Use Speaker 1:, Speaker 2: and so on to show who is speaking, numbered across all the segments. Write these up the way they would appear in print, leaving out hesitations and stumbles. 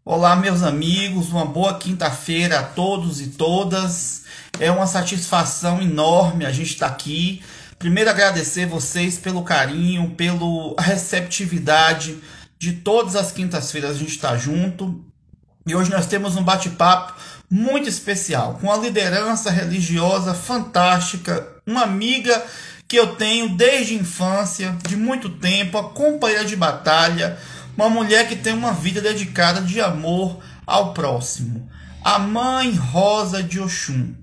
Speaker 1: Olá, meus amigos, uma boa quinta-feira a todos e todas. É uma satisfação enorme a gente estar aqui. Primeiro, agradecer vocês pelo carinho, pela receptividade de todas as quintas-feiras a gente está junto. E hoje nós temos um bate-papo muito especial, com uma liderança religiosa fantástica, uma amiga que eu tenho desde a infância, de muito tempo, a companheira de batalha, uma mulher que tem uma vida dedicada de amor ao próximo, a Mãe Rosa de Oxum.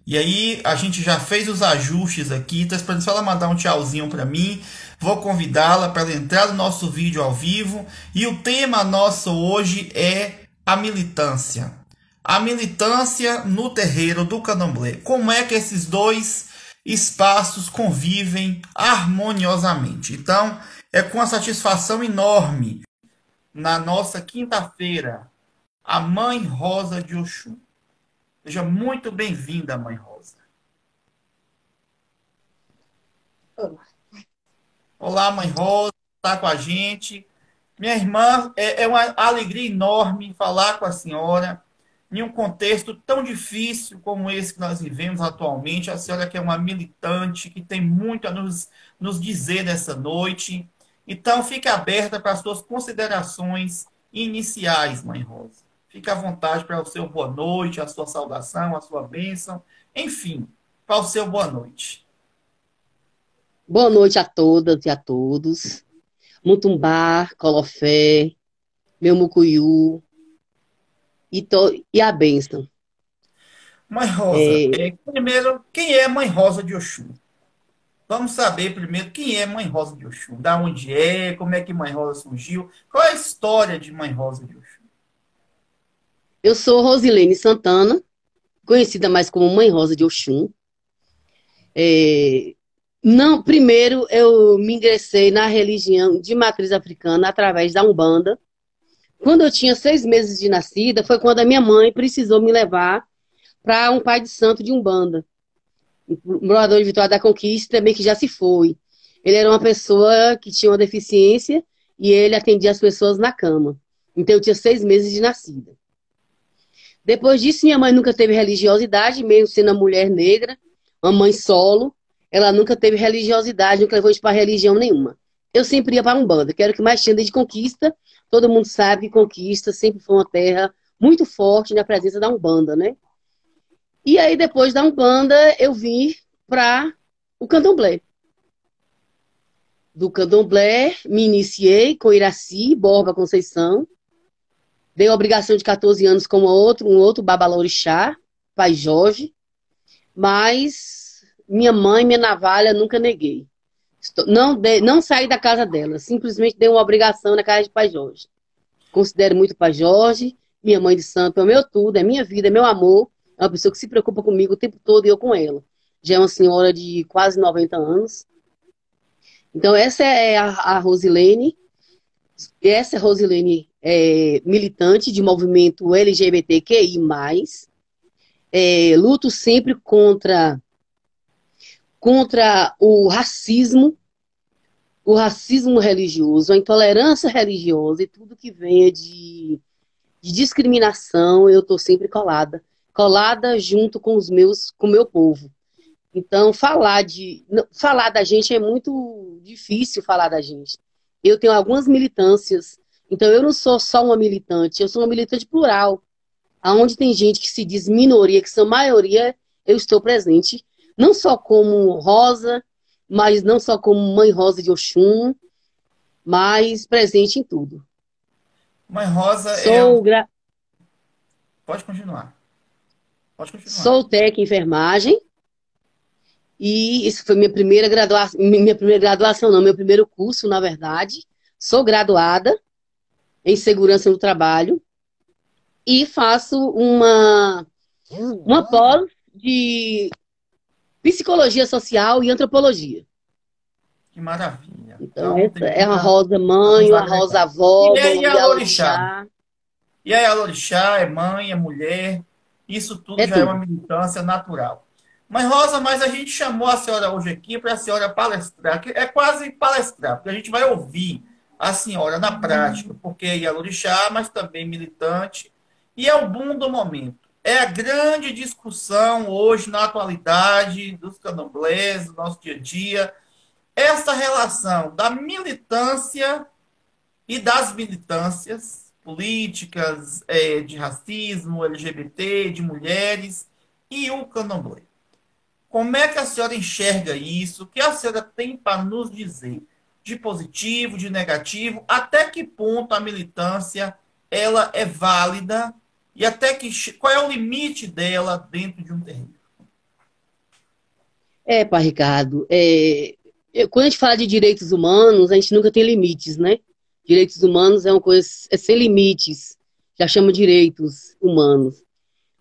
Speaker 1: E aí a gente já fez os ajustes aqui, estou esperando só ela mandar um tchauzinho para mim. Vou convidá-la para ela entrar no nosso vídeo ao vivo. E o tema nosso hoje é a militância. A militância no terreiro do Candomblé. Como é que esses dois espaços convivem harmoniosamente? Então, é com uma satisfação enorme, na nossa quinta-feira, a Mãe Rosa de Oxum. Seja muito bem-vinda, Mãe Rosa. Olá, Mãe Rosa, está com a gente. Minha irmã, é uma alegria enorme falar com a senhora em um contexto tão difícil como esse que nós vivemos atualmente. A senhora que é uma militante, que tem muito a nos dizer nessa noite. Então, fique aberta para as suas considerações iniciais, Mãe Rosa. Fique à vontade para o seu boa noite, a sua saudação, a sua bênção. Enfim, para o seu boa noite.
Speaker 2: Boa noite a todas e a todos. Mutumbá, Colofé, meu mucuyu e a bênção.
Speaker 1: Mãe Rosa,
Speaker 2: É,
Speaker 1: primeiro, quem é Mãe Rosa de Oxum? Vamos saber primeiro quem é Mãe Rosa de Oxum. Da onde é, como é que Mãe Rosa surgiu, qual é a história de Mãe Rosa de Oxum?
Speaker 2: eu sou Rosilene Santana, conhecida mais como Mãe Rosa de Oxum. É, não, primeiro eu me ingressei na religião de matriz africana através da Umbanda. Quando eu tinha 6 meses de nascida, foi quando a minha mãe precisou me levar para um pai de santo de Umbanda. Um morador de Vitória da Conquista, também que já se foi. Ele era uma pessoa que tinha uma deficiência e ele atendia as pessoas na cama. Então eu tinha 6 meses de nascida. Depois disso, minha mãe nunca teve religiosidade, mesmo sendo uma mulher negra, uma mãe solo. Ela nunca teve religiosidade, nunca levou isso para religião nenhuma. Eu sempre ia para Umbanda, que era o que mais tinha desde Conquista. Todo mundo sabe que Conquista sempre foi uma terra muito forte na presença da Umbanda, né? E aí, depois da Umbanda, eu vim para o Candomblé. Do Candomblé, me iniciei com Iraci, Borba Conceição. Dei a obrigação de 14 anos com um outro babalorixá, Pai Jorge. Mas minha mãe, minha navalha, nunca neguei. Não saí da casa dela, simplesmente dei uma obrigação na casa de Pai Jorge. Considero muito Pai Jorge, minha mãe de santo, é o meu tudo, é minha vida, é meu amor. É uma pessoa que se preocupa comigo o tempo todo e eu com ela. Já é uma senhora de quase 90 anos. Então, essa é a Rosilene. Essa é a Rosilene militante de movimento LGBTQI+. Luto sempre contra o racismo religioso, a intolerância religiosa e tudo que venha de discriminação. Eu estou sempre colada junto com com o meu povo. Então, falar da gente é muito difícil falar da gente. Eu tenho algumas militâncias, então eu não sou só uma militante, eu sou uma militante plural. Aonde tem gente que se diz minoria, que são maioria, eu estou presente. Não só como Rosa, mas não só como Mãe Rosa de Oxum, mas presente em tudo.
Speaker 1: Mãe Rosa Pode continuar. Pode continuar.
Speaker 2: Sou técnica em enfermagem. E isso foi minha primeira graduação, não, meu primeiro curso, na verdade. Sou graduada em segurança no trabalho e faço uma pós de psicologia social e antropologia.
Speaker 1: Que maravilha.
Speaker 2: Então, essa é uma rosa mãe, uma rosa avó,
Speaker 1: E aí,
Speaker 2: uma
Speaker 1: a
Speaker 2: orixá.
Speaker 1: E aí, a orixá é mãe, é mulher. Isso tudo
Speaker 2: É
Speaker 1: já é uma
Speaker 2: tudo.
Speaker 1: militância natural. Mãe Rosa, mas a gente chamou a senhora hoje aqui para a senhora palestrar, que é quase palestrar, porque a gente vai ouvir a senhora na prática, porque é Ialorixá, mas também militante, e é o boom do momento. É a grande discussão hoje, na atualidade, dos candomblés, do nosso dia a dia, essa relação da militância e das militâncias políticas, de racismo, LGBT, de mulheres e o candomblé. Como é que a senhora enxerga isso? O que a senhora tem para nos dizer? De positivo, de negativo? Até que ponto a militância ela é válida? E até que qual é o limite dela dentro de um terreno?
Speaker 2: Pai Ricardo, quando a gente fala de direitos humanos, a gente nunca tem limites, né? Direitos humanos é uma coisa sem limites, já chama direitos humanos.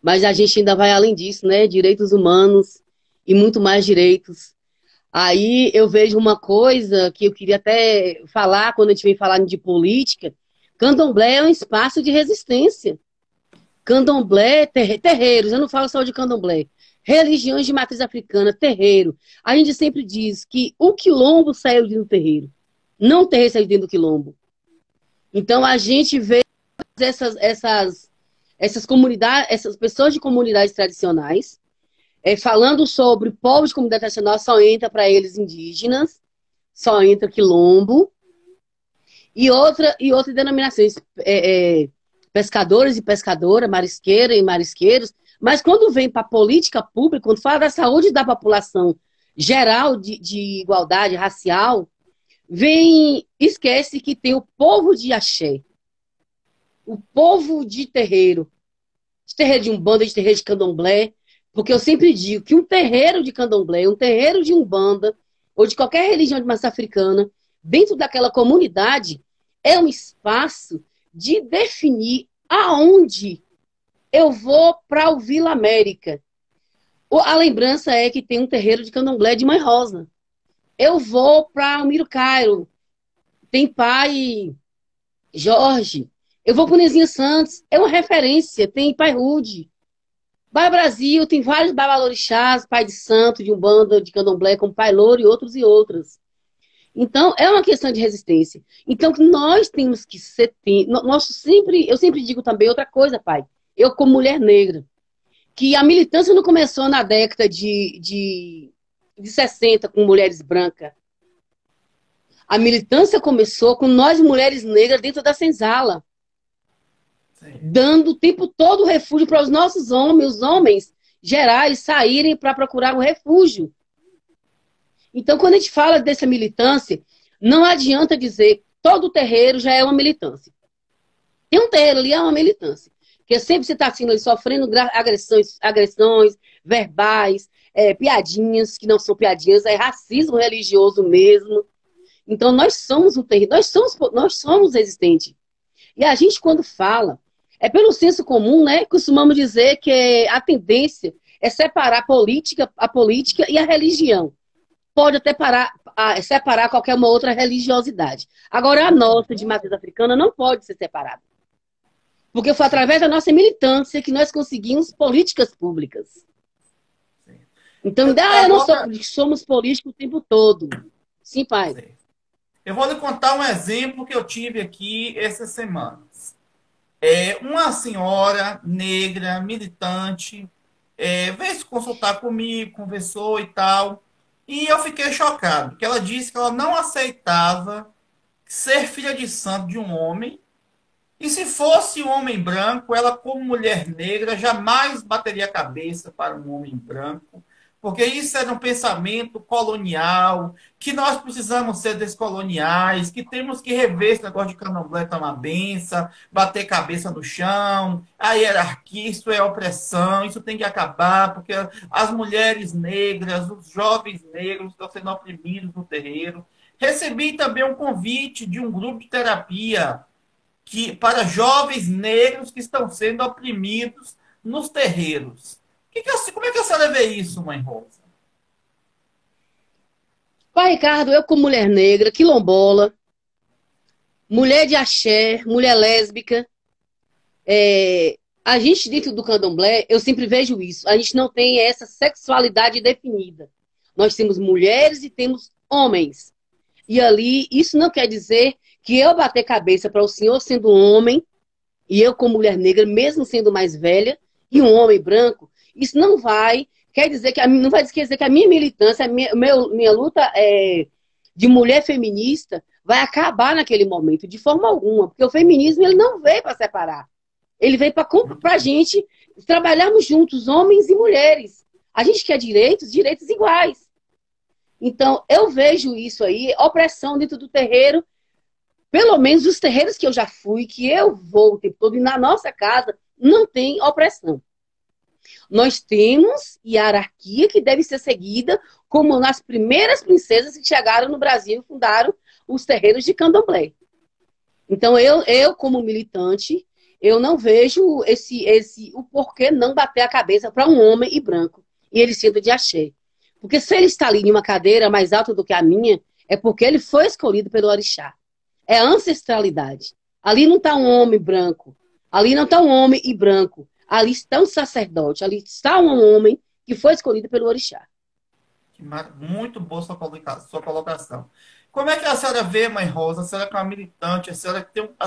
Speaker 2: Mas a gente ainda vai além disso, né? Direitos humanos e muito mais direitos. Aí eu vejo uma coisa que eu queria até falar quando a gente vem falar de política. Candomblé é um espaço de resistência. Candomblé, terreiros, eu não falo só de candomblé. Religiões de matriz africana, terreiro. A gente sempre diz que o quilombo saiu de um terreiro. Não o terreiro saiu dentro do quilombo. Então a gente vê essas comunidades, essas pessoas de comunidades tradicionais, falando sobre povo de comunidade tradicional, só entra para eles indígenas, só entra quilombo, e outras denominações, pescadores e pescadoras, marisqueira e marisqueiros, mas quando vem para a política pública, quando fala da saúde da população geral de igualdade racial, esquece que tem o povo de axé, o povo de terreiro de umbanda, de terreiro de candomblé, porque eu sempre digo que um terreiro de candomblé, um terreiro de umbanda, ou de qualquer religião de matriz africana, dentro daquela comunidade, é um espaço de definir aonde eu vou para o Vila América. A lembrança é que tem um terreiro de candomblé de Mãe Rosa. Eu vou para o Miro Cairo, tem pai Jorge. Eu vou para o Nezinho Santos, é uma referência, tem pai Rude. Pai Brasil, tem vários babalorixás, pai de santo, de umbanda, de candomblé, como pai Louro e outros e outras. Então, é uma questão de resistência. Então, nós temos que ser... eu sempre digo também outra coisa, pai. Eu, como mulher negra, que a militância não começou na década de 60 com mulheres brancas. A militância começou com nós, mulheres negras, dentro da senzala. Sim. Dando o tempo todo refúgio para os nossos homens, os homens gerais, saírem para procurar um refúgio. Então, quando a gente fala dessa militância, não adianta dizer que todo terreiro já é uma militância. Tem um terreiro ali, é uma militância. Porque sempre você está assim, sofrendo agressões verbais, piadinhas, que não são piadinhas, é racismo religioso mesmo. Então, nós somos um terreiro, nós somos resistentes. E a gente, quando fala, é pelo senso comum, né? Costumamos dizer que a tendência é separar a política e a religião. Pode até separar qualquer uma outra religiosidade. Agora, a nossa, de matriz africana, não pode ser separada. Porque foi através da nossa militância que nós conseguimos políticas públicas. Então, eu não sou político, somos políticos o tempo todo. Sim, pai.
Speaker 1: Sim. Eu vou lhe contar um exemplo que eu tive aqui essas semanas. Uma senhora negra, militante, veio se consultar comigo, conversou e tal. E eu fiquei chocado, porque ela disse que ela não aceitava ser filha de santo de um homem. E se fosse um homem branco, ela, como mulher negra, jamais bateria a cabeça para um homem branco. Porque isso era um pensamento colonial, que nós precisamos ser descoloniais, que temos que rever esse negócio de candomblé tomar benção, bater cabeça no chão, a hierarquia, isso é opressão, isso tem que acabar, porque as mulheres negras, os jovens negros estão sendo oprimidos no terreiro. Recebi também um convite de um grupo de terapia para jovens negros que estão sendo oprimidos nos terreiros. Como é que a senhora vê isso, mãe Rosa?
Speaker 2: Pai Ricardo, eu como mulher negra, quilombola, mulher de axé, mulher lésbica, a gente dentro do candomblé, eu sempre vejo isso, a gente não tem essa sexualidade definida. Nós temos mulheres e temos homens. E ali, isso não quer dizer que eu bater cabeça para o senhor sendo homem, e eu como mulher negra, mesmo sendo mais velha, e um homem branco, isso não vai, quer dizer que não vai dizer que a minha militância, minha luta de mulher feminista vai acabar naquele momento, de forma alguma, porque o feminismo ele não veio para separar. Ele veio para a gente trabalharmos juntos, homens e mulheres. A gente quer direitos, direitos iguais. Então, eu vejo isso aí, opressão dentro do terreiro, pelo menos os terreiros que eu já fui, que eu vou o tempo todo, e na nossa casa não tem opressão. Nós temos hierarquia que deve ser seguida, como nas primeiras princesas que chegaram no Brasil e fundaram os terreiros de candomblé. Então, eu como militante, eu não vejo o porquê não bater a cabeça para um homem e branco, e ele sendo de axé. Porque se ele está ali em uma cadeira mais alta do que a minha, é porque ele foi escolhido pelo orixá. É ancestralidade. Ali não está um homem branco. Ali não está um homem e branco. Ali está um sacerdote. Ali está um homem que foi escolhido pelo orixá.
Speaker 1: Muito boa sua colocação. Como é que a senhora vê, Mãe Rosa? A senhora que é uma militante, a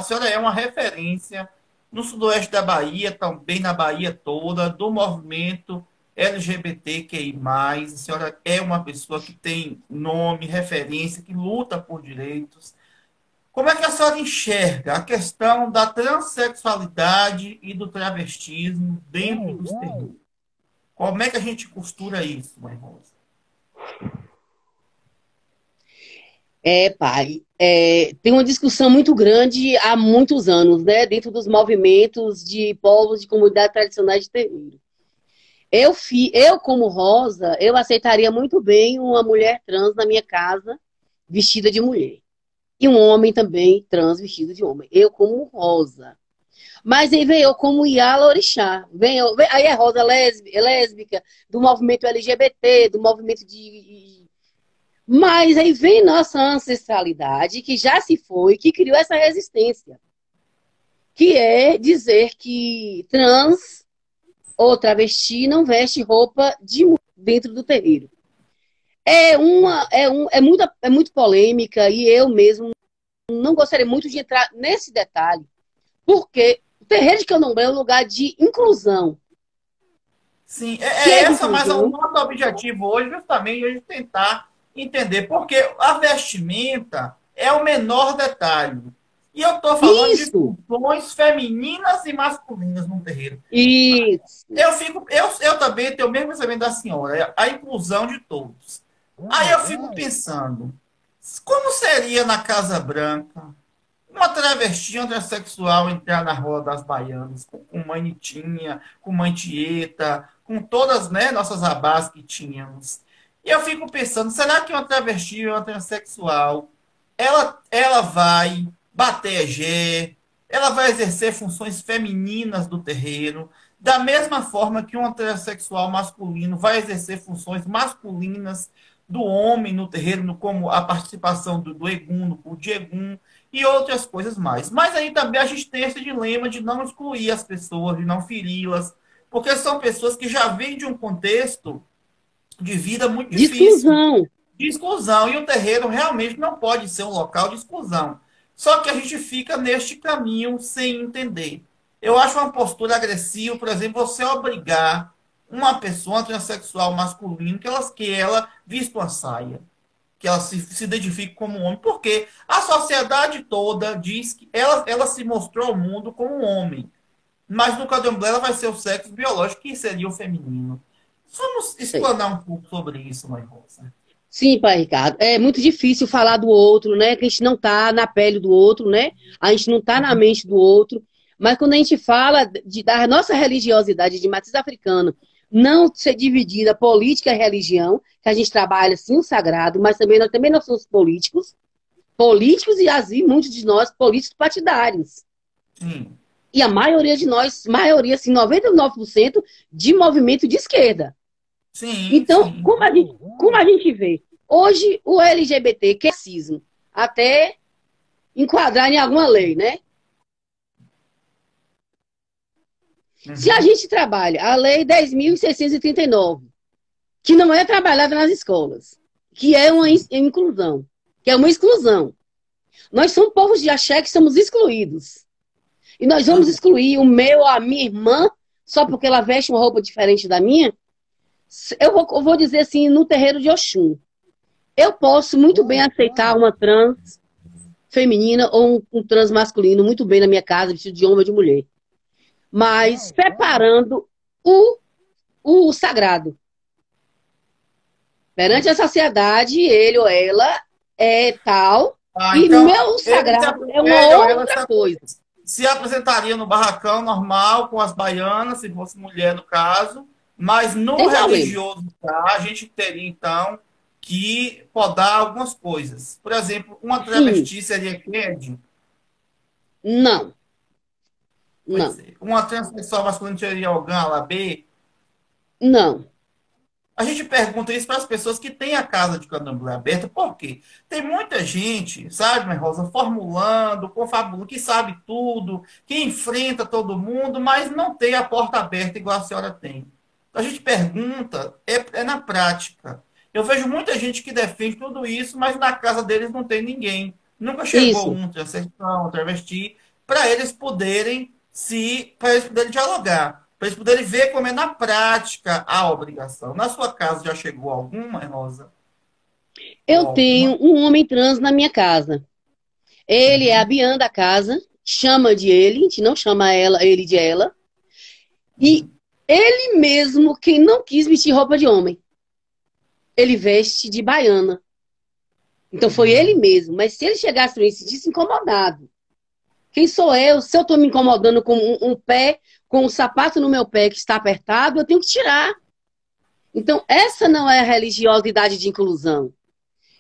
Speaker 1: senhora é uma referência no sudoeste da Bahia, também na Bahia toda, do movimento LGBTQI+. A senhora é uma pessoa que tem nome, referência, que luta por direitos. Como é que a senhora enxerga a questão da transexualidade e do travestismo dentro dos terreiros? Como é que a gente costura isso, Mãe Rosa?
Speaker 2: Pai, tem uma discussão muito grande há muitos anos, né, dentro dos movimentos de povos de comunidades tradicionais de terreiro. Eu, como Rosa, eu aceitaria muito bem uma mulher trans na minha casa, vestida de mulher. E um homem também trans vestido de homem. Eu, como Rosa. Mas aí vem eu como Yala Orixá. Aí é Rosa lésbica, do movimento LGBT, do movimento de... Mas aí vem nossa ancestralidade, que já se foi, que criou essa resistência. Que é dizer que trans ou travesti não veste roupa de mulher dentro do terreiro. É muito polêmica e eu mesmo não gostaria muito de entrar nesse detalhe, porque o terreiro de candomblé é um lugar de inclusão.
Speaker 1: Sim, essa, mas o nosso objetivo hoje justamente é tentar entender, porque a vestimenta é o menor detalhe. E eu estou falando de funções femininas e masculinas no terreiro.
Speaker 2: Isso.
Speaker 1: Eu também tenho o mesmo pensamento da senhora, a inclusão de todos. Aí eu fico pensando, como seria na Casa Branca uma travesti, uma transexual entrar na roda das baianas, com manitinha, com mantieta, com todas, né, nossas abás que tínhamos. E eu fico pensando, será que uma travesti, uma transexual, ela vai bater egé, ela vai exercer funções femininas do terreiro, da mesma forma que um transexual masculino vai exercer funções masculinas do homem no terreiro, como a participação do Egum, no culto de Egum, e outras coisas mais. Mas aí também a gente tem esse dilema de não excluir as pessoas, de não feri-las, porque são pessoas que já vêm de um contexto de vida muito difícil. De exclusão. E o terreiro realmente não pode ser um local de exclusão. Só que a gente fica neste caminho sem entender. Eu acho uma postura agressiva, por exemplo, você obrigar uma pessoa transexual masculina que ela vista uma saia, que ela se identifique como homem, porque a sociedade toda diz que ela se mostrou ao mundo como um homem, mas no candomblé ela vai ser o sexo biológico, que seria o feminino. Vamos explanar um pouco sobre isso, Mãe Rosa.
Speaker 2: Sim, pai Ricardo. É muito difícil falar do outro, né? Que a gente não está na pele do outro, né? A gente não está na mente do outro. Mas quando a gente fala da nossa religiosidade de matriz africana, não ser dividida política e religião, que a gente trabalha sim o sagrado, mas também nós somos políticos e assim, muitos de nós políticos partidários.
Speaker 1: Sim.
Speaker 2: E a maioria de nós, assim, 99% de movimento de esquerda.
Speaker 1: Sim,
Speaker 2: então,
Speaker 1: sim.
Speaker 2: Como a gente vê, hoje o LGBT, que é racismo, até enquadrar em alguma lei, né? Se a gente trabalha a Lei 10.639, que não é trabalhada nas escolas, que é uma inclusão, que é uma exclusão. Nós somos povos de axé que somos excluídos. E nós vamos excluir o meu, a minha irmã, só porque ela veste uma roupa diferente da minha? Eu vou dizer assim, no terreiro de Oxum. Eu posso muito bem aceitar uma trans feminina ou um trans masculino muito bem na minha casa, vestido de homem ou de mulher. Mas separando o sagrado. Perante a sociedade, ele ou ela é tal, e
Speaker 1: Então,
Speaker 2: meu sagrado é uma outra coisa.
Speaker 1: Se apresentaria no barracão normal, com as baianas, se fosse mulher no caso, mas no religioso, tá, a gente teria, então, que podar algumas coisas. Por exemplo, uma travesti seria Kennedy?
Speaker 2: Não. Não.
Speaker 1: Uma transexual masculina seria Ogan Alabê?
Speaker 2: Não.
Speaker 1: A gente pergunta isso para as pessoas que têm a casa de candomblé aberta, por quê? Tem muita gente, sabe, Maria Rosa, formulando, confabulando, que sabe tudo, que enfrenta todo mundo, mas não tem a porta aberta igual a senhora tem. Então a gente pergunta, é na prática. Eu vejo muita gente que defende tudo isso, mas na casa deles não tem ninguém. Nunca chegou um transexual, um travesti, para eles poderem dialogar. Para eles poderem ver como é na prática a obrigação. Na sua casa já chegou alguma, Rosa?
Speaker 2: Eu tenho um homem trans na minha casa. Ele é a Bian da casa, chama de ele, a gente não chama ele de ela. E ele mesmo, quem não quis vestir roupa de homem, ele veste de baiana. Então foi ele mesmo. Mas se ele chegasse para mim e se sentisse incomodado, quem sou eu? Se eu estou me incomodando com um pé, com um sapato no meu pé que está apertado, eu tenho que tirar. Então, essa não é a religiosidade de inclusão.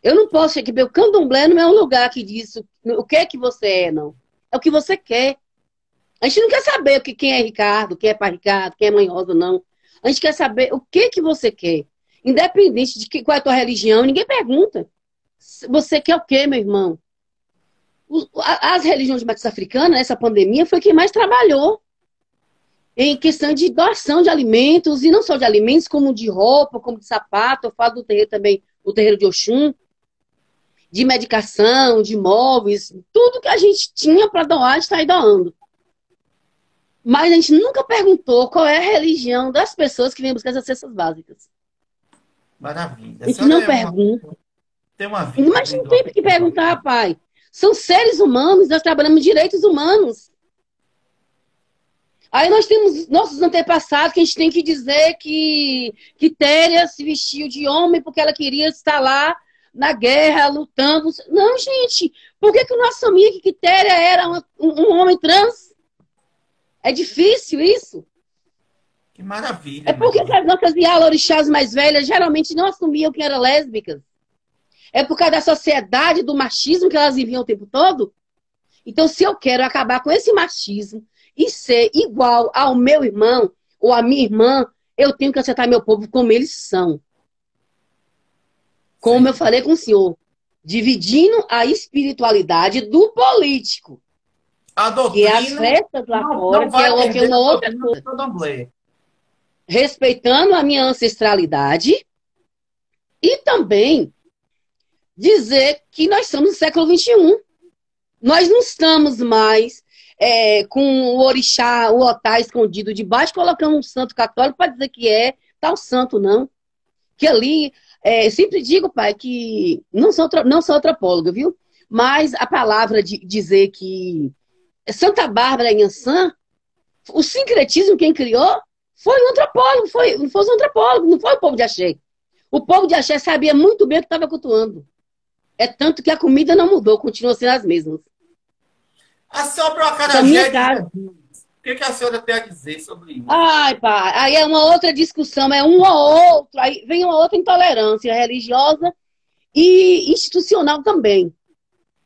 Speaker 2: Eu não posso chegar aqui, o candomblé não é um lugar que diz o que é que você é, não. É o que você quer. A gente não quer saber quem é Ricardo, quem é pai Ricardo, quem é mãe Rosa, não. A gente quer saber o que você quer. Independente de qual é a tua religião, ninguém pergunta. Você quer o quê, meu irmão? As religiões de matriz africana, nessa pandemia, foi quem mais trabalhou em questão de doação de alimentos, e não só de alimentos, como de roupa, como de sapato. Eu falo do terreiro também, o terreiro de Oxum, de medicação, de móveis, tudo que a gente tinha para doar, a gente está aí doando. Mas a gente nunca perguntou qual é a religião das pessoas que vêm buscar essas cestas básicas.
Speaker 1: Maravilha.
Speaker 2: A gente não pergunta.
Speaker 1: Tem uma vida.
Speaker 2: Mas não tem que perguntar, pai. São seres humanos, nós trabalhamos direitos humanos. Aí nós temos nossos antepassados que a gente tem que dizer que Quitéria se vestiu de homem porque ela queria estar lá na guerra, lutando. Não, gente. Por que o nosso amigo Quitéria era um homem trans? É difícil isso.
Speaker 1: Que maravilha.
Speaker 2: É porque as nossas orixás mais velhas geralmente não assumiam que eram lésbicas. É por causa da sociedade, do machismo que elas viviam o tempo todo. Então, se eu quero acabar com esse machismo e ser igual ao meu irmão ou à minha irmã, eu tenho que aceitar meu povo como eles são. Como Sim. eu falei com o senhor, dividindo a espiritualidade do político.
Speaker 1: A doutrina,
Speaker 2: que é as festas lá fora, que é uma outra coisa. Respeitando a minha ancestralidade e também dizer que nós estamos no século XXI. Nós não estamos mais com o orixá, o otá escondido debaixo, colocando um santo católico para dizer que é tal santo, não. Que ali, sempre digo, pai, que não sou antropóloga, viu? Mas a palavra de dizer que Santa Bárbara em Ançã, o sincretismo quem criou foi um antropólogo, não foi um antropólogo, não foi o povo de Axé. O povo de Axé sabia muito bem o que estava cultuando. É tanto que a comida não mudou, continua sendo as mesmas.
Speaker 1: A senhora o acarajé, o que a senhora tem a dizer sobre isso?
Speaker 2: Ai, pai, aí é uma outra discussão, é um ou outro, aí vem uma outra intolerância religiosa e institucional também.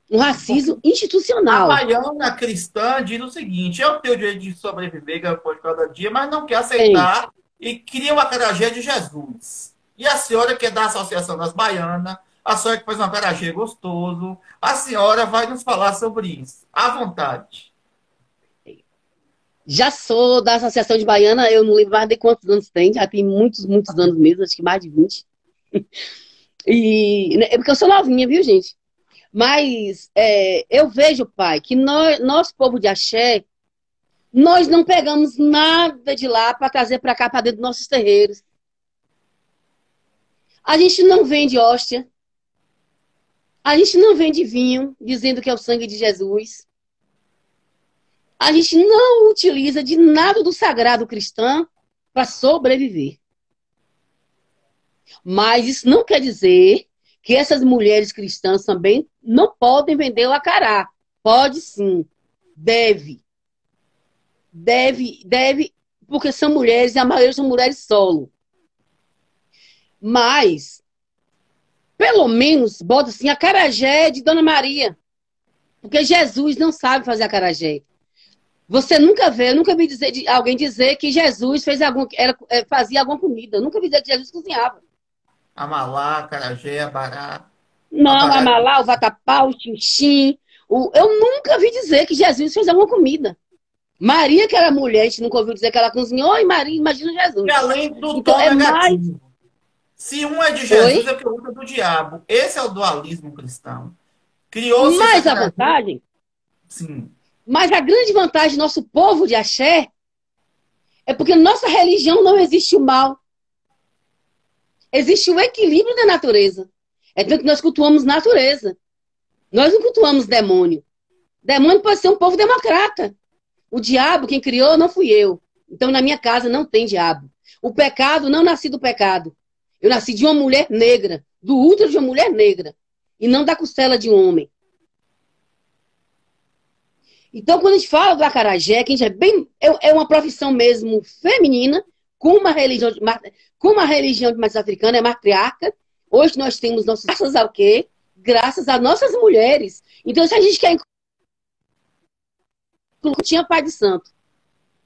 Speaker 2: Um racismo institucional.
Speaker 1: A baiana cristã diz o seguinte: eu tenho o direito de sobreviver por cada dia, mas não quer aceitar e cria um acarajé de Jesus. E a senhora que é da Associação das Baianas, a senhora que faz um acarajé gostoso, a senhora vai nos falar sobre isso. À vontade.
Speaker 2: Já sou da Associação de Baiana, eu não lembro mais de quantos anos tem, já tem muitos anos mesmo, acho que mais de 20. É porque eu sou novinha, viu, gente? Mas eu vejo, pai, que nós, povo de axé, nós não pegamos nada de lá para trazer para cá, para dentro dos nossos terreiros. A gente não vende hóstia. A gente não vende vinho, dizendo que é o sangue de Jesus. A gente não utiliza de nada do sagrado cristão para sobreviver. Mas isso não quer dizer que essas mulheres cristãs também não podem vender o acará. Pode sim. Deve. Deve, porque são mulheres, e a maioria são mulheres solo. Mas, pelo menos, bota assim, acarajé de Dona Maria. Porque Jesus não sabe fazer acarajé. Você nunca vê, eu nunca vi alguém dizer que Jesus fazia alguma comida. Eu nunca vi dizer que Jesus cozinhava.
Speaker 1: Amalá, acarajé, abará.
Speaker 2: Não, amalá, o vatapá, o xinxim. Eu nunca vi dizer que Jesus fez alguma comida. Maria, que era mulher, a gente nunca ouviu dizer que ela cozinhou, e Maria, imagina Jesus.
Speaker 1: E além do
Speaker 2: então,
Speaker 1: tom negativo. Se um é de Jesus, é que o outro é do diabo. Esse é o dualismo cristão. Criou-se.
Speaker 2: Mas a vantagem.
Speaker 1: Sim.
Speaker 2: Mas a grande vantagem do nosso povo de axé é porque na nossa religião não existe o mal. Existe o equilíbrio da natureza. É tanto que nós cultuamos natureza. Nós não cultuamos demônio. Demônio pode ser um povo democrata. O diabo, quem criou, não fui eu. Então, na minha casa não tem diabo. O pecado, não nasci do pecado. Eu nasci de uma mulher negra, do útero de uma mulher negra, e não da costela de um homem. Então, quando a gente fala do acarajé, que a gente é uma profissão mesmo feminina, com uma religião de matriz africana, é matriarca. Hoje nós temos nossos... Graças ao quê? Graças às nossas mulheres. Então, se a gente quer... Não tinha pai de santo.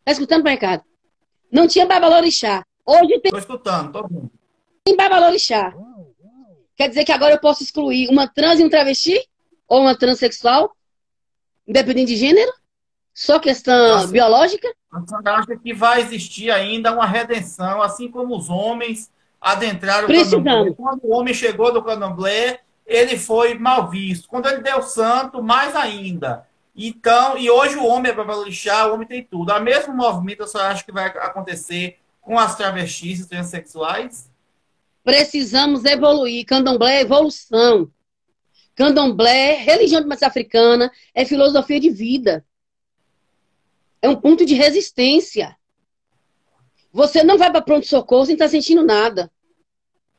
Speaker 2: Tá escutando, pai Ricardo? Não tinha babalorixá. Hoje tem...
Speaker 1: Tô escutando, tô ouvindo.
Speaker 2: Tem babalorixá. Quer dizer que agora eu posso excluir uma trans e um travesti? Ou uma transexual? Independente de gênero? Só questão biológica?
Speaker 1: A senhora acha que vai existir ainda uma redenção, assim como os homens adentraram o candomblé. Quando o homem chegou do candomblé, ele foi mal visto. Quando ele deu santo, mais ainda. Então, e hoje o homem é babalorixá, o homem tem tudo. O mesmo movimento, a senhora acha que vai acontecer com as travestis e transexuais?
Speaker 2: Precisamos evoluir. Candomblé é evolução. Candomblé, religião de matriz africana, é filosofia de vida. É um ponto de resistência. Você não vai para pronto-socorro sem estar sentindo nada.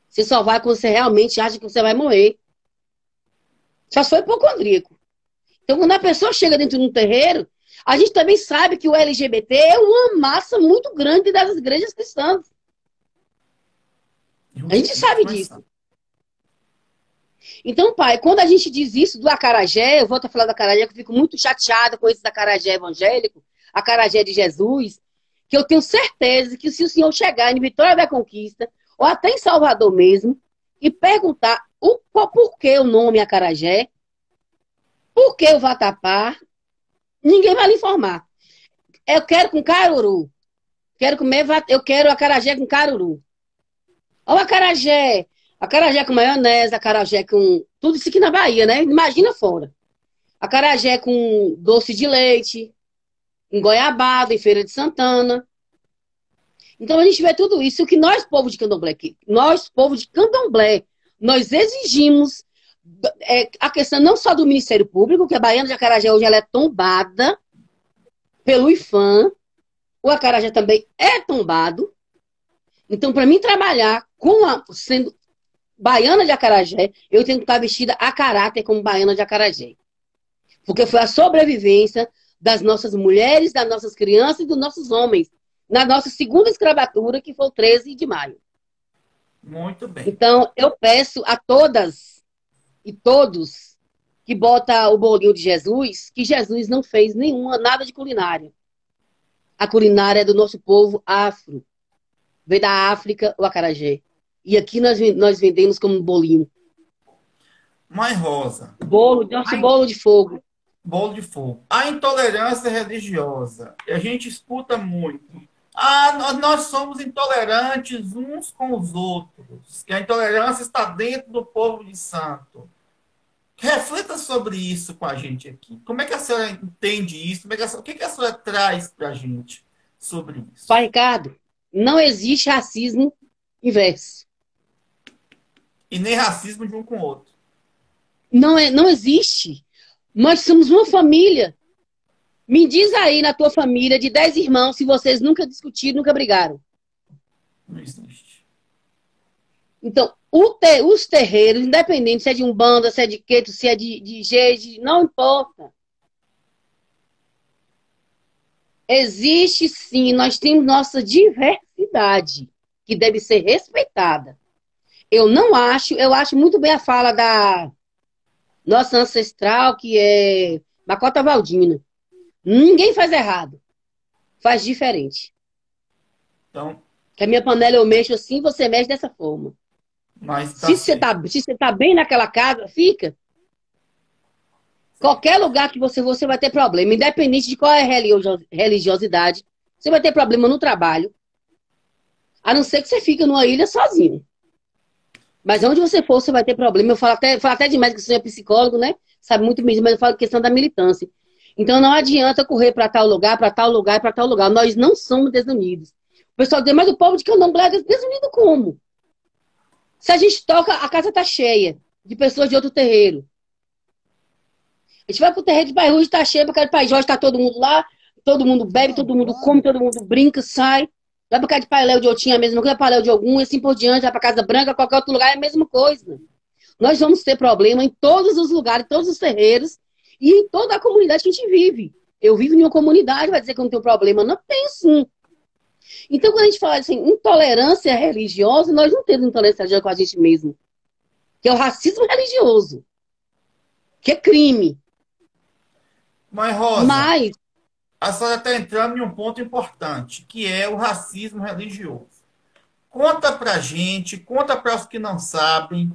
Speaker 2: Você só vai quando você realmente acha que você vai morrer. Só foi hipocondríaco. Então, quando a pessoa chega dentro de um terreiro, a gente também sabe que o LGBT é uma massa muito grande das igrejas cristãs. A gente sabe disso. Então, pai, quando a gente diz isso do acarajé, eu volto a falar do acarajé, que eu fico muito chateada com esse acarajé evangélico, acarajé de Jesus, que eu tenho certeza que se o senhor chegar em Vitória da Conquista, ou até em Salvador mesmo, e perguntar por que o nome acarajé, por que o vatapá, ninguém vai lhe informar. Eu quero com caruru. Eu quero acarajé com caruru. Olha o acarajé com maionese, acarajé com... Tudo isso aqui na Bahia, né? Imagina fora. Acarajé com doce de leite, em Goiabada, em Feira de Santana. Então a gente vê tudo isso. O que nós, povo de candomblé, nós exigimos a questão não só do Ministério Público, que a Baiana de Acarajé hoje ela é tombada pelo IFAM. O acarajé também é tombado. Então, para mim trabalhar sendo baiana de acarajé, eu tenho que estar vestida a caráter como baiana de acarajé. Porque foi a sobrevivência das nossas mulheres, das nossas crianças e dos nossos homens, na nossa segunda escravatura, que foi o 13 de maio.
Speaker 1: Muito bem.
Speaker 2: Então, eu peço a todas e todos que botam o bolinho de Jesus, que Jesus não fez nada de culinária. A culinária é do nosso povo afro. Veio da África, o acarajé. E aqui nós vendemos como bolinho.
Speaker 1: Mãe Rosa.
Speaker 2: Bolo de fogo.
Speaker 1: Bolo de fogo. A intolerância religiosa. A gente escuta muito. Nós somos intolerantes uns com os outros. Que a intolerância está dentro do povo de santo. Reflita sobre isso com a gente aqui. Como é que a senhora entende isso? O que a senhora traz para a gente sobre
Speaker 2: Pai
Speaker 1: isso?
Speaker 2: Ricardo, não existe racismo inverso.
Speaker 1: E nem racismo de um com o outro.
Speaker 2: Não existe. Nós somos uma família. Me diz aí na tua família de 10 irmãos se vocês nunca discutiram, nunca brigaram.
Speaker 1: Não existe.
Speaker 2: Então, os terreiros, independente se é de Umbanda, se é de Queto, se é de Jeje, não importa. Existe sim, nós temos nossa diversidade, que deve ser respeitada. Eu acho muito bem a fala da nossa ancestral, que é Macota Valdina. Ninguém faz errado, faz diferente.
Speaker 1: Então,
Speaker 2: Que a minha panela eu mexo assim, você mexe dessa forma.
Speaker 1: mas está certo.
Speaker 2: Se você tá bem naquela casa, fica. Qualquer lugar que você vai ter problema, independente de qual é a religiosidade, você vai ter problema no trabalho, a não ser que você fique numa ilha sozinho. Mas onde você for, você vai ter problema. Eu falo até demais que você é psicólogo, né? Sabe muito mesmo, mas eu falo questão da militância. Então não adianta correr para tal lugar, para tal lugar, para tal lugar. Nós não somos desunidos. O pessoal diz, mas o povo de Candomblé é desunido como? Se a gente toca, a casa tá cheia de pessoas de outro terreiro. A gente vai pro terreiro de Bairro, tá cheio, para Pai Jorge, tá todo mundo lá, todo mundo bebe, todo mundo come, todo mundo brinca, sai. Vai pra casa de Pai Léo de Otim, a mesma coisa, Pai Léo de Ogum, e assim por diante, vai pra Casa Branca, qualquer outro lugar, é a mesma coisa. Nós vamos ter problema em todos os lugares, em todos os terreiros, e em toda a comunidade que a gente vive. Eu vivo em uma comunidade, vai dizer que eu não tenho problema? Não, tem sim. Então, quando a gente fala assim, intolerância religiosa, nós não temos intolerância religiosa com a gente mesmo. Que é o racismo religioso. Que é crime.
Speaker 1: Mãe Rosa,
Speaker 2: Mas,
Speaker 1: a senhora está entrando em um ponto importante, que é o racismo religioso. Conta pra gente, conta para os que não sabem,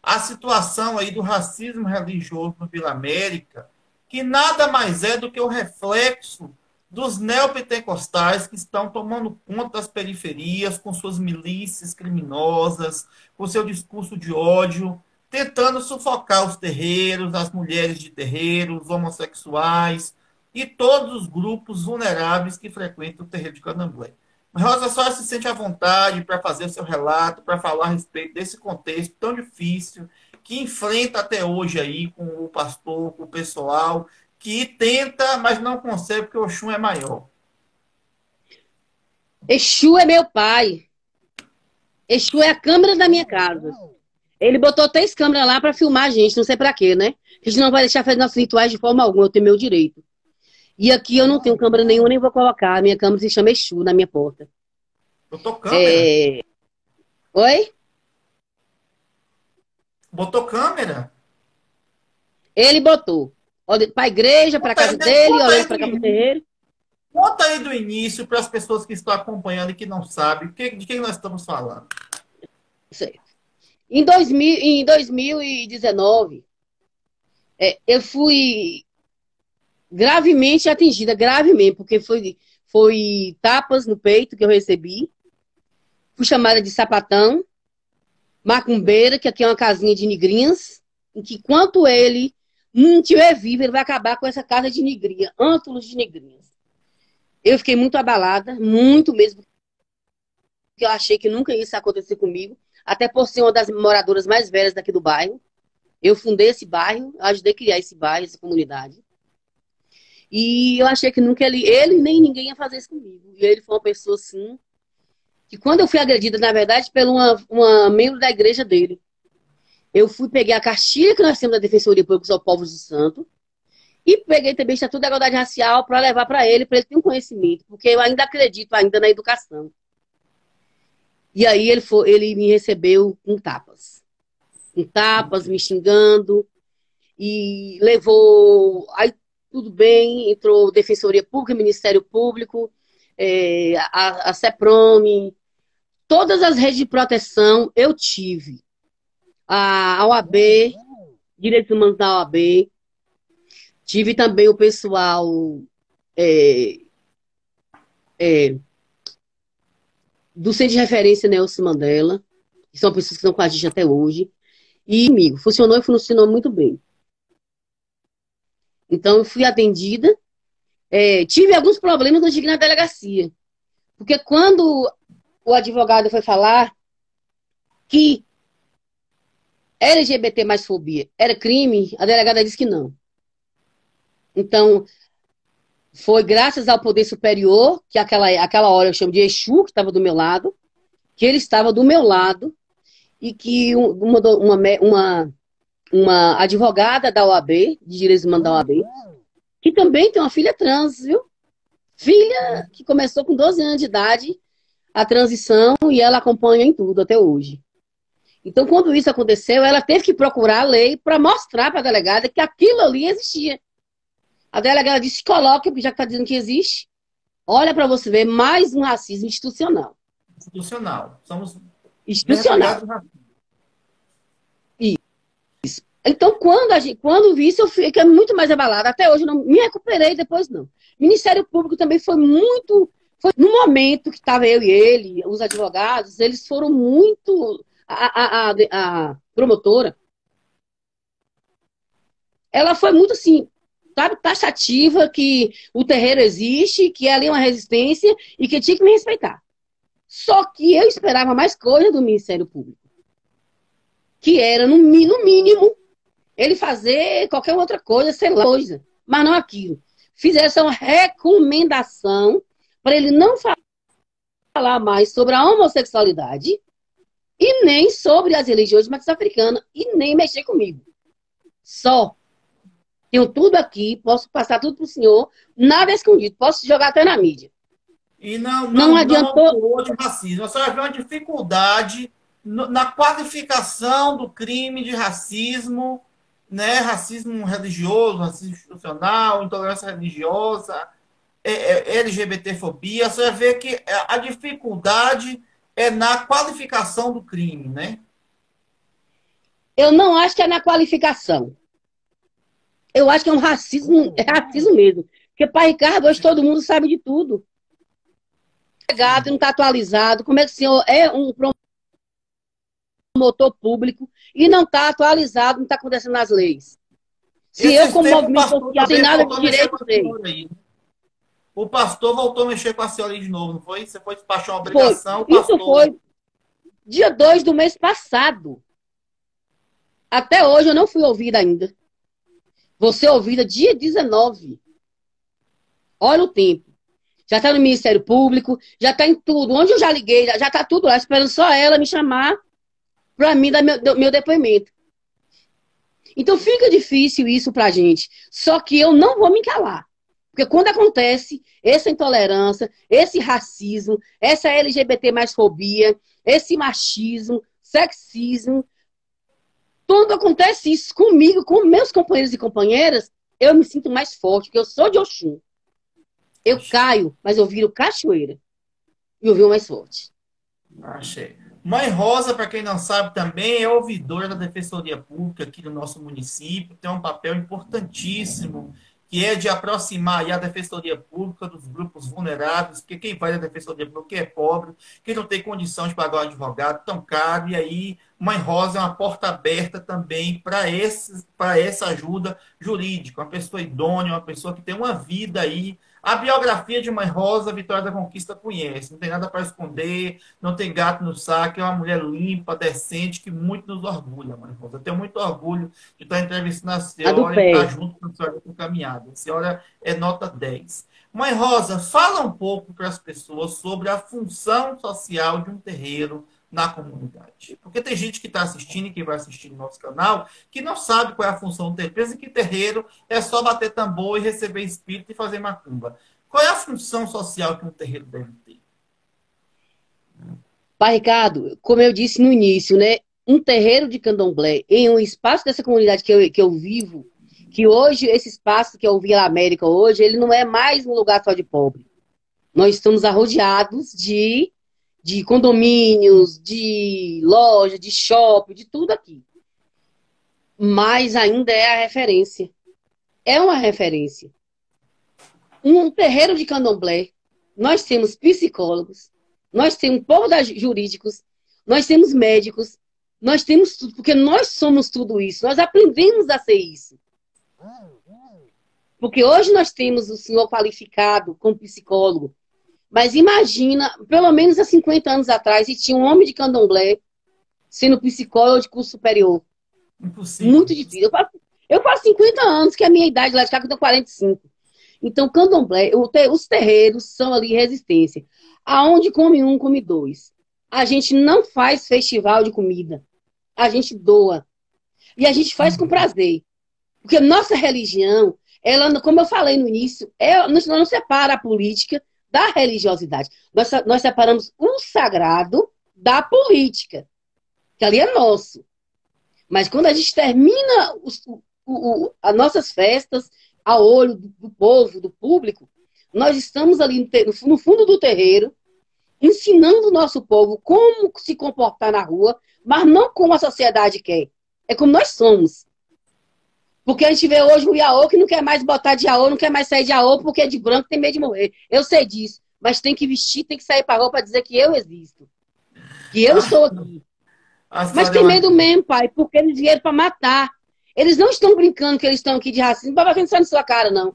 Speaker 1: a situação aí do racismo religioso no Vila América, que nada mais é do que o reflexo dos neopentecostais que estão tomando conta das periferias com suas milícias criminosas, com seu discurso de ódio, tentando sufocar os terreiros, as mulheres de terreiros, os homossexuais e todos os grupos vulneráveis que frequentam o terreiro de Candomblé. Rosa, só se sente à vontade para fazer o seu relato, para falar a respeito desse contexto tão difícil que enfrenta até hoje aí com o pastor, com o pessoal, que tenta, mas não consegue, porque o Oxum é maior.
Speaker 2: Exu é meu pai. Exu é a câmera da minha casa. Ele botou 3 câmeras lá pra filmar a gente, não sei pra quê, né? A gente não vai deixar fazer nossos rituais de forma alguma, eu tenho meu direito. E aqui eu não tenho câmera nenhuma, nem vou colocar. A minha câmera se chama Exu na minha porta.
Speaker 1: Botou câmera?
Speaker 2: É... Oi?
Speaker 1: Botou câmera?
Speaker 2: Ele botou. Olha pra igreja, pra
Speaker 1: Conta aí,
Speaker 2: casa dele,
Speaker 1: conta aí
Speaker 2: olhando
Speaker 1: do
Speaker 2: pra cá pro
Speaker 1: início.
Speaker 2: terreiro.
Speaker 1: Conta aí do início para as pessoas que estão acompanhando e que não sabem de quem nós estamos falando.
Speaker 2: Certo. Em 2019, eu fui gravemente atingida, gravemente, porque foi tapas no peito que eu recebi. Fui chamada de sapatão, macumbeira, que aqui é uma casinha de negrinhas, em que enquanto ele não estiver vivo, ele vai acabar com essa casa de negrinha, ântulos de negrinhas. Eu fiquei muito abalada, muito mesmo, porque eu achei que nunca isso ia acontecer comigo, até por ser uma das moradoras mais velhas daqui do bairro. Eu fundei esse bairro, ajudei a criar esse bairro, essa comunidade. E eu achei que nunca ele nem ninguém ia fazer isso comigo. E ele foi uma pessoa assim, que quando eu fui agredida, na verdade, por uma membro da igreja dele, eu peguei a cartilha que nós temos da Defensoria Pública aos Povos de Santo e peguei também o Estatuto da Igualdade Racial para levar para ele ter um conhecimento, porque eu ainda acredito ainda na educação. E aí ele me recebeu com tapas, me xingando e levou. Aí tudo bem, entrou Defensoria Pública, Ministério Público, a CEPROME, todas as redes de proteção eu tive. A OAB, Direitos Humanos da OAB, tive também o pessoal do Centro de Referência Nelson Mandela, que são pessoas que estão com a gente até hoje, e comigo. Funcionou e funcionou muito bem. Então, eu fui atendida. Tive alguns problemas quando cheguei na delegacia. Porque quando o advogado foi falar que LGBT mais fobia era crime, a delegada disse que não. Então, foi graças ao poder superior, que aquela hora eu chamo de Exu, que estava do meu lado, que ele estava do meu lado, e que uma advogada da OAB, de direitos humanos da OAB, que também tem uma filha trans, viu? Filha que começou com 12 anos de idade a transição e ela acompanha em tudo até hoje. Então, quando isso aconteceu, ela teve que procurar a lei para mostrar para a delegada que aquilo ali existia. A delegada disse, coloque, porque já está dizendo que existe. Olha para você ver mais um racismo institucional.
Speaker 1: Institucional. Somos
Speaker 2: institucional. Isso. Então, quando vi isso, eu fiquei muito mais abalada. Até hoje, eu não me recuperei, depois não. O Ministério Público também foi muito... no momento que estava eu e ele, os advogados, eles foram muito... A promotora, ela foi muito assim, sabe, taxativa, que o terreiro existe, que ali é uma resistência e que tinha que me respeitar. Só que eu esperava mais coisa do Ministério Público. Que era, no mínimo, ele fazer qualquer outra coisa, sei lá, coisa, mas não aquilo. Fizeram essa recomendação para ele não falar mais sobre a homossexualidade e nem sobre as religiões de matriz africana e nem mexer comigo. Só. Tenho tudo aqui, posso passar tudo para o senhor, nada escondido, posso jogar até na mídia.
Speaker 1: E não
Speaker 2: adiantou
Speaker 1: de racismo. A senhora viu uma dificuldade na qualificação do crime de racismo, né? Racismo religioso, racismo institucional, intolerância religiosa, LGBTfobia. A senhora vê que a dificuldade é na qualificação do crime, né?
Speaker 2: Eu não acho que é na qualificação. Eu acho que é um racismo, racismo mesmo. Porque para Ricardo, hoje todo mundo sabe de tudo. Não está atualizado. Como é que o senhor é um promotor público e não está atualizado, não está acontecendo nas leis? Se eu, como movimento social, tem nada de direito, sei.
Speaker 1: O pastor voltou a mexer com a senhora ali de novo, não foi? Você foi despachar uma obrigação.
Speaker 2: Isso foi dia 2 do mês passado. Até hoje eu não fui ouvida ainda. Vou ser ouvida dia 19. Olha o tempo. Já está no Ministério Público, já está em tudo. Onde eu já liguei, já está tudo lá, esperando só ela me chamar para mim dar meu depoimento. Então fica difícil isso para a gente. Só que eu não vou me calar. Porque quando acontece essa intolerância, esse racismo, essa LGBT mais fobia, esse machismo, sexismo, quando acontece isso comigo, com meus companheiros e companheiras, eu me sinto mais forte, porque eu sou de Oxum. Eu caio, mas eu viro cachoeira. E eu viro mais forte.
Speaker 1: Achei. Mãe Rosa, para quem não sabe também, é ouvidora da Defensoria Pública aqui do nosso município, tem um papel importantíssimo, que é de aproximar aí a Defensoria Pública dos grupos vulneráveis, porque quem faz a Defensoria Pública é pobre, quem não tem condição de pagar um advogado tão caro, e aí Mãe Rosa é uma porta aberta também para essa ajuda jurídica, uma pessoa idônea, uma pessoa que tem uma vida aí. A biografia de Mãe Rosa, Vitória da Conquista conhece, não tem nada para esconder, não tem gato no saco, é uma mulher limpa, decente, que muito nos orgulha, Mãe Rosa. Eu tenho muito orgulho de estar entrevistando a senhora e estar junto com a senhora com caminhada. A senhora é nota 10. Mãe Rosa, fala um pouco para as pessoas sobre a função social de um terreiro na comunidade. Porque tem gente que está assistindo e que vai assistir no nosso canal que não sabe qual é a função do terreiro. Pensa que terreiro é só bater tambor e receber espírito e fazer macumba. Qual é a função social que um terreiro deve ter?
Speaker 2: Pai Ricardo, como eu disse no início, né? Um terreiro de candomblé em um espaço dessa comunidade que eu vivo, que hoje, esse espaço que eu vi na América hoje, ele não é mais um lugar só de pobre. Nós estamos arrodeados de condomínios, de loja, de shopping, de tudo aqui. Mas ainda é a referência. É uma referência. Um terreiro de candomblé, nós temos psicólogos, nós temos jurídicos, nós temos médicos, nós temos tudo, porque nós somos tudo isso. Nós aprendemos a ser isso. Porque hoje nós temos o senhor qualificado como psicólogo, mas imagina, pelo menos há 50 anos atrás, e tinha um homem de candomblé sendo psicólogo de curso superior.
Speaker 1: Impossível.
Speaker 2: Muito difícil. Eu faço 50 anos, que é a minha idade lá de cá, que eu tenho 45. Então, candomblé, os terreiros são ali resistência. Aonde come um, come dois. A gente não faz festival de comida. A gente doa. E a gente faz com prazer. Porque nossa religião, ela, como eu falei no início, não separa a política da religiosidade. Nós separamos o sagrado da política. Que ali é nosso. Mas quando a gente termina as nossas festas a olho do povo, do público, nós estamos ali no fundo do terreiro, ensinando o nosso povo como se comportar na rua, mas não como a sociedade quer. É como nós somos. Porque a gente vê hoje o Iaô que não quer mais botar de Iaô, não quer mais sair de Iaô porque é de branco, tem medo de morrer. Eu sei disso. Mas tem que vestir, tem que sair pra rua para dizer que eu existo. Que eu estou aqui. Mas tem medo mesmo, pai, porque eles vieram para matar. Eles não estão brincando que eles estão aqui de racismo para pensar na sua cara, não.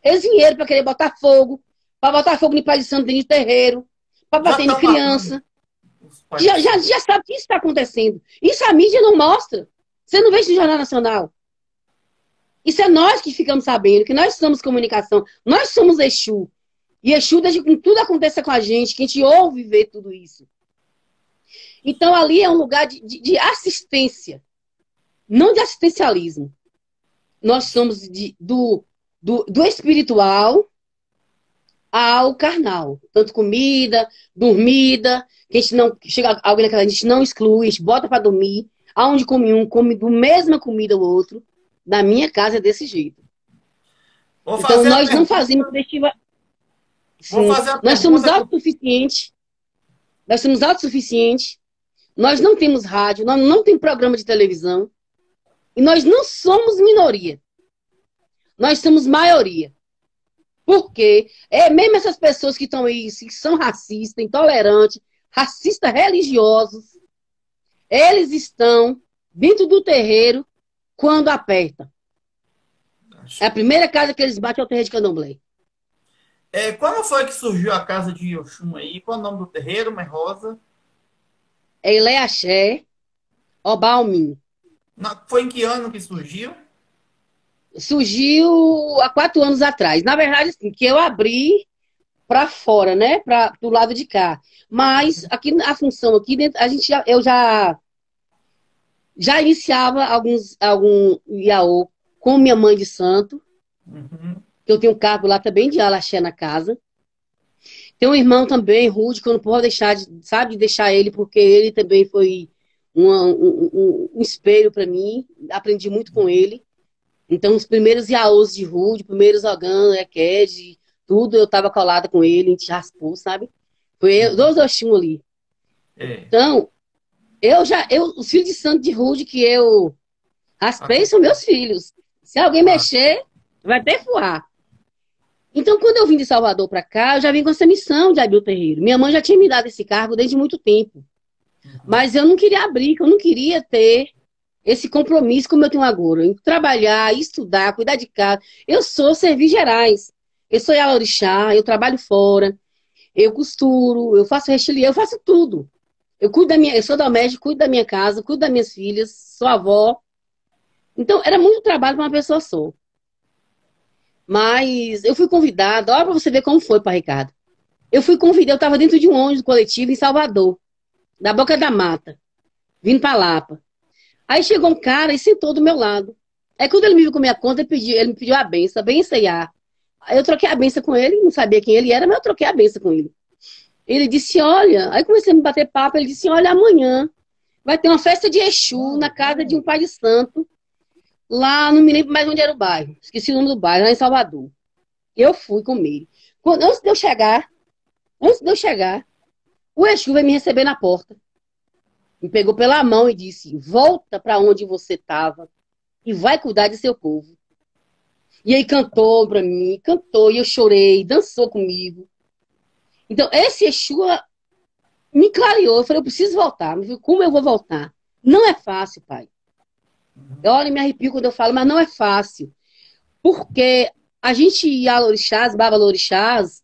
Speaker 2: Eles vieram para querer botar fogo, para botar fogo no pai de santo dentro de terreiro, para bater em criança. Já sabe que isso está acontecendo. Isso a mídia não mostra. Você não vê isso no Jornal Nacional. Isso é nós que ficamos sabendo, que nós somos comunicação. Nós somos Exu. E Exu deixa que tudo aconteça com a gente, que a gente ouve ver tudo isso. Então, ali é um lugar de assistência, não de assistencialismo. Nós somos do espiritual ao carnal. Tanto comida, dormida, que a gente não chega alguém naquela, a gente não exclui, a gente bota para dormir. Aonde come um, come do mesma comida o outro. Na minha casa é desse jeito. Então, nós não fazemos festiva. Nós somos autossuficientes. Nós somos autossuficientes. Nós não temos rádio, nós não temos programa de televisão. E nós não somos minoria. Nós somos maioria. Por quê? Mesmo essas pessoas que estão aí, que são racistas, intolerantes, racistas religiosos, eles estão dentro do terreiro quando aperta. É a primeira casa que eles batem é o terreiro de Candomblé.
Speaker 1: Quando foi que surgiu a casa de Oxum aí? Qual é o nome do terreiro, Mãe Rosa?
Speaker 2: Ele Axé, Obalmin.
Speaker 1: Foi em que ano que surgiu?
Speaker 2: Surgiu há 4 anos atrás. Na verdade, assim, que eu abri para fora, né? Do lado de cá. Mas aqui a função aqui dentro, eu já iniciava algum Iaô com minha mãe de santo.
Speaker 1: Uhum.
Speaker 2: Eu tenho um cargo lá também de Alaxé na casa. Tem um irmão também, Rude, que eu não posso deixar de deixar ele, porque ele também foi um espelho para mim. Aprendi muito com ele. Então, os primeiros Iaôs de Rude, primeiros Ogã, Eked, tudo, eu tava colada com ele, a gente raspou, sabe? Foi 2 Oxum ali. Então, os filhos de santo de Rude que eu raspei são meus filhos. Se alguém mexer, vai ter fuar. Então, quando eu vim de Salvador para cá, eu já vim com essa missão de abrir o terreiro. Minha mãe já tinha me dado esse cargo desde muito tempo. Mas eu não queria abrir, eu não queria ter esse compromisso como eu tenho agora. Em trabalhar, estudar, cuidar de casa. Eu sou serviços gerais. Eu sou Yalorixá, eu trabalho fora. Eu costuro, eu faço restelier, eu faço tudo. Eu sou doméstica, cuido da minha casa, cuido das minhas filhas, sou avó. Então, era muito trabalho para uma pessoa só. Mas eu fui convidada, olha para você ver como foi, para Ricardo. Eu estava dentro de um ônibus coletivo em Salvador, da Boca da Mata, vindo para Lapa. Aí chegou um cara e sentou do meu lado. Aí quando ele me viu com a minha conta, ele me pediu a benção, Iá. Aí eu troquei a benção com ele, não sabia quem ele era, mas eu troquei a benção com ele. Ele disse, olha, aí comecei a me bater papo, ele disse, olha, amanhã vai ter uma festa de Exu na casa de um pai de santo, lá, não me lembro mais onde era o bairro. Esqueci o nome do bairro, lá em Salvador. Eu fui com ele. Antes de eu chegar, o Exu veio me receber na porta. Me pegou pela mão e disse, volta para onde você estava e vai cuidar de seu povo. E aí cantou para mim, e eu chorei, dançou comigo. Então, esse Exu me clareou. Eu falei, eu preciso voltar. Mas como eu vou voltar? Não é fácil, pai. Eu olho e me arrepio quando eu falo, mas não é fácil. Porque a gente ia a orixás, baba orixás,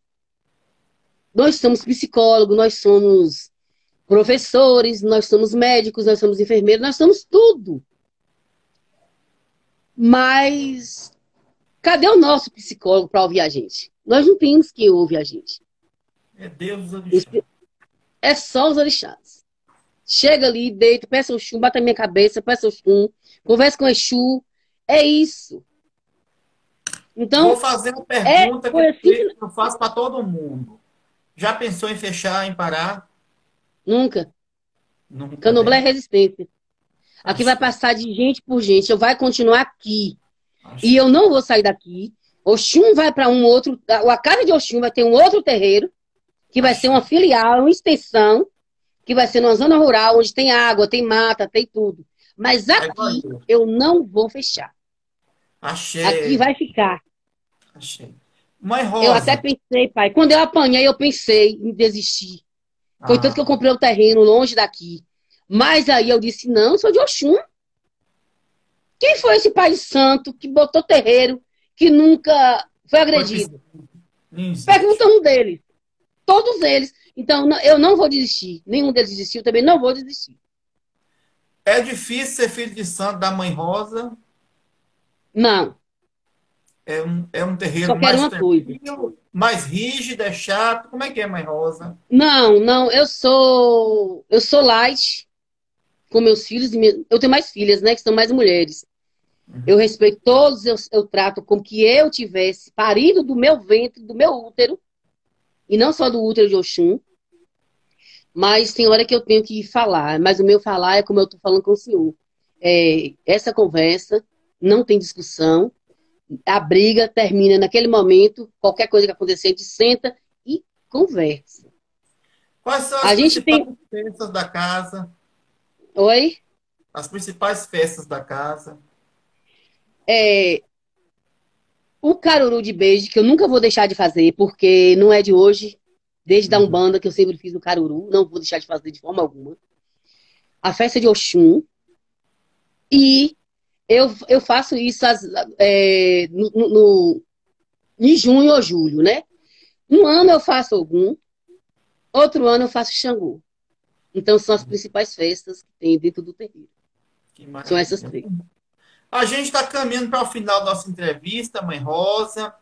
Speaker 2: nós somos psicólogos, nós somos professores, nós somos médicos, nós somos enfermeiros, nós somos tudo. Mas cadê o nosso psicólogo para ouvir a gente? Nós não temos quem ouve a gente.
Speaker 1: É Deus dos orixás.
Speaker 2: É só os orixás. Chega ali, deita, peça o Exu, bata a minha cabeça, peça o Exu, conversa com o Exu. É isso. Então,
Speaker 1: Vou fazer uma pergunta
Speaker 2: foi assim que...
Speaker 1: eu faço para todo mundo. Já pensou em fechar, em parar?
Speaker 2: Nunca.
Speaker 1: Nunca,
Speaker 2: Candomblé é
Speaker 1: né?
Speaker 2: resistência. Aqui vai passar de gente por gente. Eu vai continuar aqui. E
Speaker 1: Achei.
Speaker 2: eu não vou sair daqui. Oxum vai para um outro... A casa de Oxum vai ter um outro terreiro, que vai ser uma filial, uma extensão, que vai ser numa zona rural, onde tem água, tem mata, tem tudo. Mas aqui eu não vou fechar.
Speaker 1: Achei.
Speaker 2: Aqui vai ficar.
Speaker 1: Achei. Mãe Rosa.
Speaker 2: Eu até pensei, pai. Quando eu apanhei, eu pensei em desistir. Foi tanto que eu comprei um terreno longe daqui. Mas aí eu disse, não, eu sou de Oxum. Quem foi esse pai santo que botou terreiro, que nunca foi agredido? Pergunta um deles. Todos eles. Então, eu não vou desistir. Nenhum deles desistiu, também não vou desistir.
Speaker 1: É difícil ser filho de santo da Mãe Rosa?
Speaker 2: Não.
Speaker 1: É um terreiro
Speaker 2: Só quero uma coisa.
Speaker 1: mais rígido, é chato. Como é que é, Mãe Rosa?
Speaker 2: Não. Eu sou light com meus filhos. Eu tenho mais filhas, né? Que são mais mulheres. Eu respeito todos, eu trato como que eu tivesse parido do meu ventre, do meu útero. E não só do útero de Oxum. Mas tem hora que eu tenho que falar. Mas o meu falar é como eu estou falando com o senhor. Essa conversa, não tem discussão. A briga termina naquele momento. Qualquer coisa que acontecer, a gente senta e conversa.
Speaker 1: Quais são as principais festas da casa?
Speaker 2: Oi?
Speaker 1: As principais festas da casa.
Speaker 2: O caruru de beijo, que eu nunca vou deixar de fazer, porque não é de hoje. Desde a Umbanda, que eu sempre fiz o caruru. Não vou deixar de fazer de forma alguma. A festa de Oxum. E eu faço isso em junho ou julho, né? Um ano eu faço Ogum. Outro ano eu faço Xangô. Então são as principais festas que tem dentro do terreiro. São essas três.
Speaker 1: A gente está caminhando para o final da nossa entrevista, Mãe Rosa.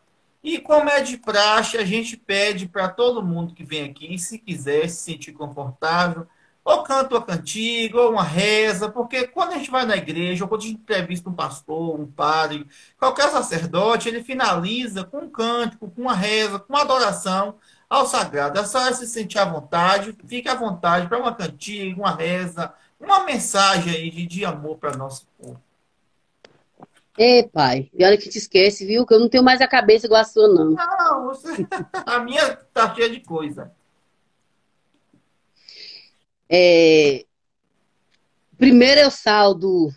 Speaker 1: E como é de praxe, a gente pede para todo mundo que vem aqui, se quiser se sentir confortável, ou canta uma cantiga, ou uma reza, porque quando a gente vai na igreja, ou quando a gente entrevista um pastor, um padre, qualquer sacerdote, ele finaliza com um cântico, com uma reza, com uma adoração ao sagrado. É só se sentir à vontade, fique à vontade para uma cantiga, uma reza, uma mensagem aí de amor para nosso povo.
Speaker 2: Pai, e olha que te esquece, viu? Que eu não tenho mais a cabeça igual a sua, não.
Speaker 1: Não, a minha tá cheia de coisa.
Speaker 2: Primeiro eu saldo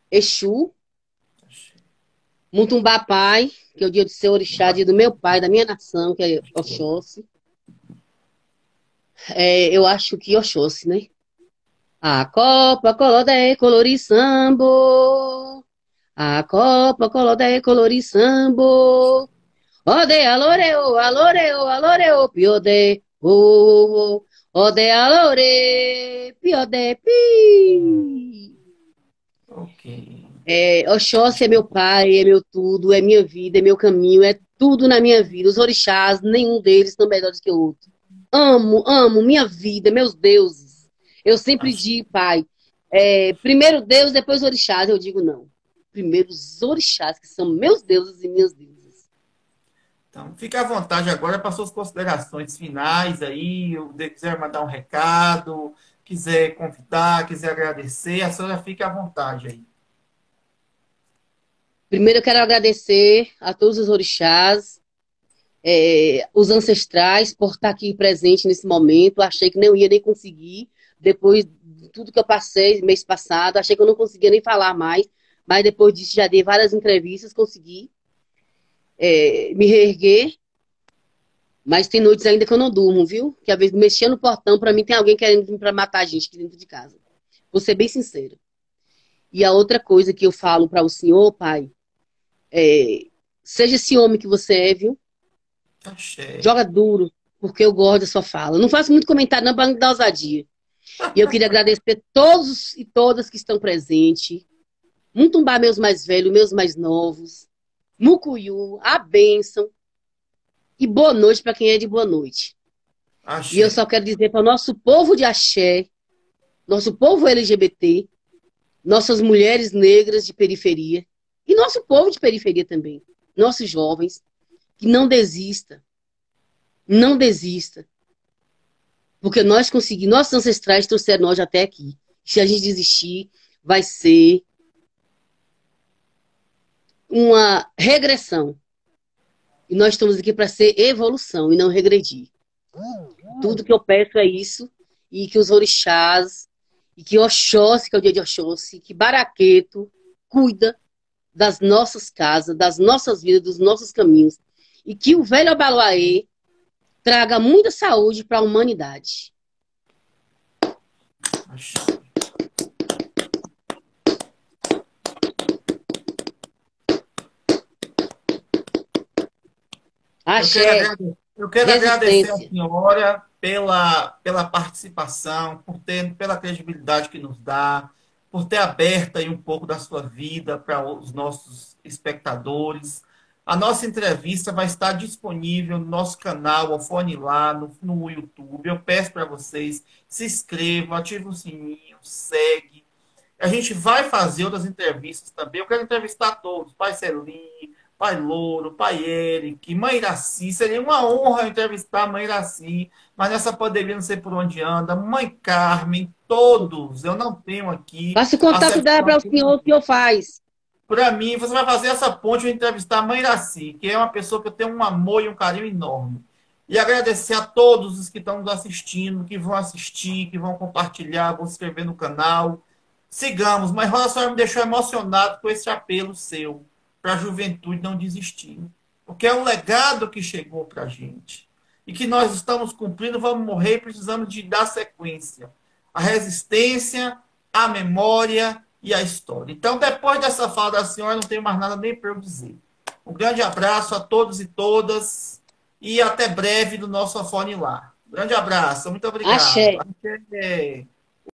Speaker 2: Exu, Mutumbá Pai, que é o dia do seu orixá, dia do meu pai, da minha nação, que é Oxóssi. Eu acho que Oxóssi, né? A copa colodé colorisambo. A copa colodé colorisambo. Ode aloreo, aloreo, aloreo, piode. Ode alore, piode, pi.
Speaker 1: Ok.
Speaker 2: Oxóssi é meu pai, é meu tudo, é minha vida, é meu caminho, é tudo na minha vida. Os orixás, nenhum deles estão melhores que o outro. Amo minha vida, meus deuses. Eu sempre digo, pai, primeiro Deus, depois os orixás. Eu digo, não. Primeiro os orixás, que são meus deuses e minhas deusas.
Speaker 1: Então, fique à vontade agora para suas considerações finais aí. Se quiser mandar um recado, quiser convidar, quiser agradecer, a senhora fique à vontade aí.
Speaker 2: Primeiro eu quero agradecer a todos os orixás, os ancestrais, por estar aqui presente nesse momento. Achei que não ia nem conseguir. Depois de tudo que eu passei mês passado, achei que eu não conseguia nem falar mais, mas depois disso já dei várias entrevistas, consegui me reerguer, mas tem noites ainda que eu não durmo, viu? Que às vezes mexendo no portão, pra mim tem alguém querendo vir pra matar a gente aqui dentro de casa. Vou ser bem sincera. E a outra coisa que eu falo para o senhor, pai, seja esse homem que você é, viu?
Speaker 1: Axé.
Speaker 2: Joga duro, porque eu gosto da sua fala. Não faço muito comentário, não, para não dar ousadia. E eu queria agradecer todos e todas que estão presentes. Mutumbá, meus mais velhos, meus mais novos. Mucuyu, a bênção. E boa noite para quem é de boa noite. E eu
Speaker 1: Axé.
Speaker 2: só quero dizer para o nosso povo de axé, nosso povo LGBT, nossas mulheres negras de periferia, e nosso povo de periferia também, nossos jovens, que não desista. Não desista. Porque nós conseguimos, nossos ancestrais trouxeram nós até aqui. Se a gente desistir, vai ser uma regressão. E nós estamos aqui para ser evolução e não regredir. Tudo que eu peço é isso, e que os orixás, e que Oxóssi, que é o dia de Oxóssi, que Baraqueto cuida das nossas casas, das nossas vidas, dos nossos caminhos. E que o velho Abaloaê traga muita saúde para a humanidade.
Speaker 1: Axé.
Speaker 2: Axé,
Speaker 1: Eu quero agradecer a
Speaker 2: resistência.
Speaker 1: senhora pela participação, pela credibilidade que nos dá, por ter aberto aí um pouco da sua vida para os nossos espectadores. A nossa entrevista vai estar disponível no nosso canal, ao Fone Lá, no YouTube. Eu peço para vocês, se inscrevam, ativem o sininho, segue. A gente vai fazer outras entrevistas também. Eu quero entrevistar todos. Pai Celim, Pai Louro, Pai Eric, Mãe Iraci. Seria uma honra entrevistar a Mãe Iraci, mas nessa pandemia não sei por onde anda. Mãe Carmen, todos. Eu não tenho aqui
Speaker 2: Passe o
Speaker 1: a
Speaker 2: contato dela para
Speaker 1: certidão.
Speaker 2: o senhor, o senhor faz.
Speaker 1: Para mim, você vai fazer essa ponte de entrevistar a Mãe Iraci, que é uma pessoa que eu tenho um amor e um carinho enorme. E agradecer a todos os que estão nos assistindo, que vão assistir, que vão compartilhar, vão se inscrever no canal. Sigamos, mas Rosa Senhora me deixou emocionado com esse apelo seu para a juventude não desistir. Porque é um legado que chegou para a gente. E que nós estamos cumprindo, vamos morrer, precisamos de dar sequência. A resistência, a memória e a história. Então, depois dessa fala da senhora, não tenho mais nada nem para eu dizer. Um grande abraço a todos e todas e até breve no nosso Afone Lá. Grande abraço, muito obrigado.
Speaker 2: Axé.
Speaker 1: Axé.